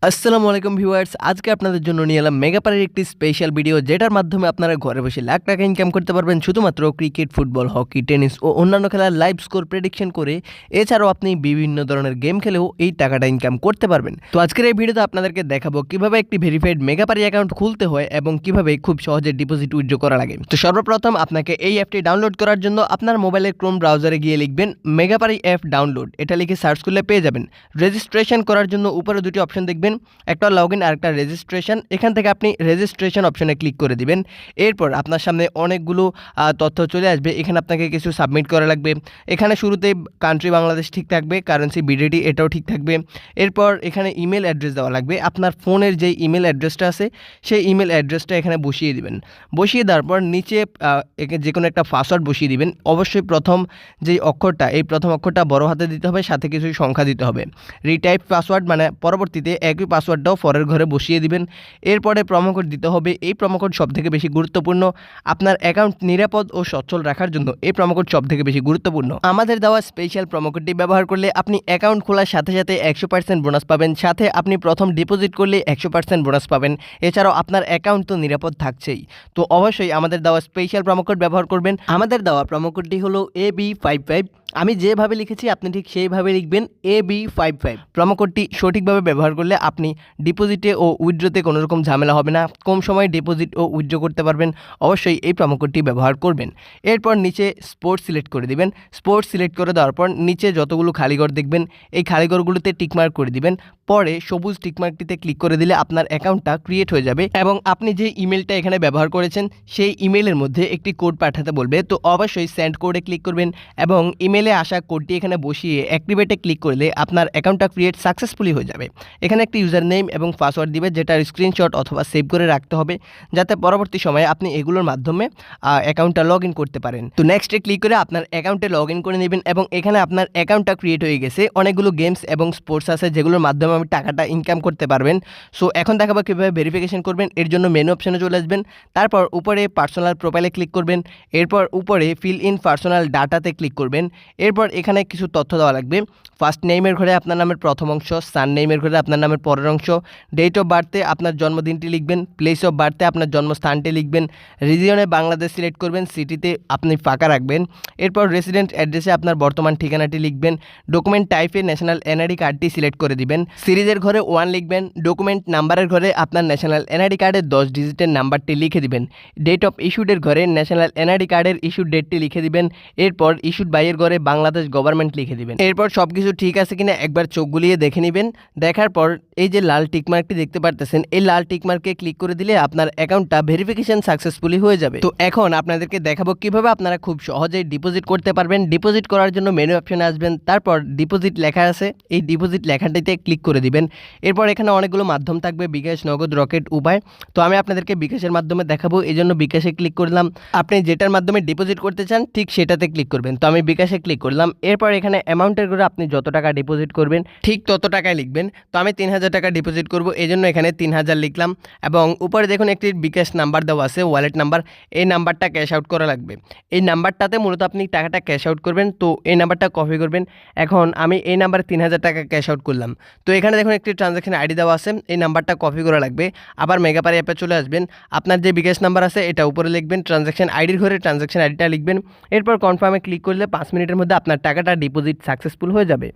আসসালামু আলাইকুম ভিউয়ার্স, আজকে আপনাদের জন্য নিয়ে এলাম মেগাপারের একটি স্পেশাল ভিডিও, যেটার মাধ্যমে আপনারা ঘরে বসে লাখ টাকা ইনকাম করতে পারবেন শুধুমাত্র ক্রিকেট, ফুটবল, হকি, টেনিস ও অন্যান্য খেলার লাইভ স্কোর প্রেডিকশন করে। এছাড়াও আপনি বিভিন্ন ধরনের গেম খেলেও এই টাকাটা ইনকাম করতে পারবেন। তো আজকের এই ভিডিওতে আপনাদেরকে দেখাবো কিভাবে একটি ভেরিফাইড মেগাপারি অ্যাকাউন্ট খুলতে হয় এবং কিভাবে খুব সহজে ডিপোজিট উইথড্র করা লাগে। তো সর্বপ্রথম আপনাকে এই অ্যাপটি ডাউনলোড করার জন্য আপনার মোবাইলের ক্রোম ব্রাউজারে গিয়ে লিখবেন মেগাপারি অ্যাপ ডাউনলোড। এটা লিখে সার্চ করলে পেয়ে যাবেন। রেজিস্ট্রেশন করার জন্য উপরে দুটি অপশন দেখবেন, একটা লগইন আর একটা রেজিস্ট্রেশন। এখান থেকে আপনি রেজিস্ট্রেশন অপশনে ক্লিক করে দিবেন। এরপর আপনার সামনে অনেকগুলো তথ্য চলে আসবে। এখানে আপনাকে কিছু সাবমিট করা লাগবে। এখানে শুরুতে কান্ট্রি বাংলাদেশ ঠিক থাকবে, কারেন্সি বিডিটি এটাও ঠিক থাকবে। এরপর এখানে ইমেল অ্যাড্রেস দেওয়া লাগবে। আপনার ফোনের যে ইমেল অ্যাড্রেসটা আছে সেই ইমেল অ্যাড্রেসটা এখানে বসিয়ে দিবেন। বসিয়ে দেওয়ার পর নিচে যে কোনো একটা পাসওয়ার্ড বসিয়ে দিবেন। অবশ্যই প্রথম যেই অক্ষরটা, এই প্রথম অক্ষরটা বড় হাতে দিতে হবে, সাথে কিছু সংখ্যা দিতে হবে। রিটাইপ পাসওয়ার্ড মানে পরবর্তীতে একই পাসওয়ার্ডটাও পরের ঘরে বসিয়ে দিবেন। এরপরে প্রোমোকোড দিতে হবে। এই প্রোমোকোড সবথেকে বেশি গুরুত্বপূর্ণ। আপনার অ্যাকাউন্ট নিরাপদ ও সচ্ছল রাখার জন্য এই প্রোমোকোড সবথেকে বেশি গুরুত্বপূর্ণ। আমাদের দেওয়া স্পেশাল প্রোমোকোডটি ব্যবহার করলে আপনি অ্যাকাউন্ট খোলার সাথে সাথে 100% বোনাস পাবেন। সাথে আপনি প্রথম ডিপোজিট করলে 100% বোনাস পাবেন। এছাড়াও আপনার অ্যাকাউন্ট তো নিরাপদ থাকছেই। তো অবশ্যই আমাদের দেওয়া স্পেশাল প্রোমোকোড ব্যবহার করবেন। আমাদের দেওয়া প্রোমোকোডটি হলো AB55। আমি যেভাবে লিখেছি আপনি ঠিক সেইভাবে লিখবেন, AB55। প্রোমোকোডটি সঠিকভাবে ব্যবহার করলে আপনি ডিপোজিটে ও উইথড্রোতে কোনো রকম ঝামেলা হবে না। কম সময়ে ডিপোজিট ও উইথড্রো করতে পারবেন। অবশ্যই এই প্রোমোকোডটি ব্যবহার করবেন। এরপর নিচে স্পোর্টস সিলেক্ট করে দিবেন। স্পোর্টস সিলেক্ট করে দেওয়ার পর নিচে যতগুলো খালিঘর দেখবেন, এই খালিঘরগুলোতে টিকমার্ক করে দিবেন। পরে সবুজ টিকমার্কটিতে ক্লিক করে দিলে আপনার অ্যাকাউন্টটা ক্রিয়েট হয়ে যাবে এবং আপনি যে ইমেলটা এখানে ব্যবহার করেছেন সেই ইমেলের মধ্যে একটি কোড পাঠাতে বলবে। তো অবশ্যই সেন্ড কোডে ক্লিক করবেন এবং ইমেলে আসা কোডটি এখানে বসিয়ে অ্যাক্টিভেটে ক্লিক করলে আপনার অ্যাকাউন্টটা ক্রিয়েট সাকসেসফুলি হয়ে যাবে। এখানে একটি ইউজার নেম এবং পাসওয়ার্ড দিবে, যেটার স্ক্রিনশট অথবা সেভ করে রাখতে হবে, যাতে পরবর্তী সময়ে আপনি এগুলোর মাধ্যমে অ্যাকাউন্টটা লগ ইন করতে পারেন। তো নেক্সটে ক্লিক করে আপনার অ্যাকাউন্টে লগ ইন করে নেবেন এবং এখানে আপনার অ্যাকাউন্টটা ক্রিয়েট হয়ে গেছে। অনেকগুলো গেমস এবং স্পোর্টস আছে যেগুলোর মাধ্যমে আপনি টাকাটা ইনকাম করতে পারবেন। সো এখন দেখাবো কীভাবে ভেরিফিকেশন করবেন। এর জন্য মেনু অপশনে চলে আসবেন। তারপর উপরে পার্সোনাল প্রোফাইলে ক্লিক করবেন। এরপর উপরে ফিল ইন পার্সোনাল ডাটাতে ক্লিক করবেন। এরপর এখানে কিছু তথ্য দেওয়া লাগবে। ফার্স্ট নেইমের ঘরে আপনার নামের প্রথম অংশ, সান নেইমের ঘরে আপনার নামের পরের অংশ, ডেট অফ বার্থে আপনার জন্মদিনটি লিখবেন, প্লেস অফ বার্থে আপনার জন্মস্থানটি লিখবেন, রিজিয়নে বাংলাদেশ সিলেক্ট করবেন, সিটিতে আপনি ফাঁকা রাখবেন। এরপর রেসিডেন্ট অ্যাড্রেসে আপনার বর্তমান ঠিকানাটি লিখবেন। ডকুমেন্ট টাইপে ন্যাশনাল এনআইডি কার্ডটি সিলেক্ট করে দিবেন। সিরিজের ঘরে 1 লিখবেন। ডকুমেন্ট নাম্বারের ঘরে আপনার ন্যাশনাল এনআইডি কার্ডের 10 ডিজিটের নাম্বারটি লিখে দিবেন। ডেট অফ ইস্যুডের ঘরে ন্যাশনাল এনআইডি কার্ডের ইস্যুড ডেটটি লিখে দিবেন। এরপর ইস্যুড বাইয়ের ঘরে বাংলাদেশ গভর্নমেন্ট লিখে দিবেন। এরপর সবকিছু ঠিক আছে কিনা একবার চোখ গুলিয়ে দেখে নেবেন। দেখার পর এই যে লাল টিকমার্কটি দেখতে পারতেছেন, এই লাল টিকমার্কে ক্লিক করে দিলে আপনার অ্যাকাউন্টটা ভেরিফিকেশন সাকসেসফুলি হয়ে যাবে। তো এখন আপনাদেরকে দেখাবো কিভাবে আপনারা খুব সহজেই ডিপোজিট করতে পারবেন। ডিপোজিট করার জন্য মেনু অপশনে আসবেন। তারপর ডিপোজিট লেখা আছে, এই ডিপোজিট লেখাটিতে ক্লিক করে দিবেন। এরপর এখানে অনেকগুলো মাধ্যম থাকবে, বিকাশ, নগদ, রকেট, উপায়। তো আমি আপনাদেরকে বিকাশের মাধ্যমে দেখাবো, এই জন্য বিকাশে ক্লিক করলাম। আপনি যেটার মাধ্যমে ডিপোজিট করতে চান ঠিক সেটাতে ক্লিক করবেন। তো আমি বিকাশে ক্লিক করলাম। এরপর এখানে অ্যামাউন্টের করে আপনি যত টাকা ডিপোজিট করবেন ঠিক তত টাকায় লিখবেন। তো আমি 3000 টাকা ডিপোজিট করব, এই জন্য এখানে 3000 লিখলাম এবং উপরে দেখুন একটি বিকাশ নাম্বার দেওয়া আছে, ওয়ালেট নাম্বার। এই নাম্বারটা ক্যাশ আউট করা লাগবে। এই নাম্বারটাতে মূলত আপনি টাকাটা ক্যাশ আউট করবেন। তো এই নাম্বারটা কপি করবেন। এখন আমি এই নাম্বারে 3000 টাকা ক্যাশ আউট করলাম। তো এখানে দেখুন একটি ট্রানজ্যাকশন আইডি দেওয়া আছে, এই নাম্বারটা কপি করা লাগবে। আবার মেগাপারি অ্যাপে চলে আসবেন। আপনার যে বিকাশ নাম্বার আছে এটা উপরে লিখবেন, ট্রানজ্যাকশন আইডির ঘরে ট্রানজ্যাকশন আইডিটা লিখবেন। এরপর কনফার্মে ক্লিক করলে 5 মিনিটের মধ্যে আপনার টাকাটা ডিপোজিট সাকসেসফুল হয়ে যাবে।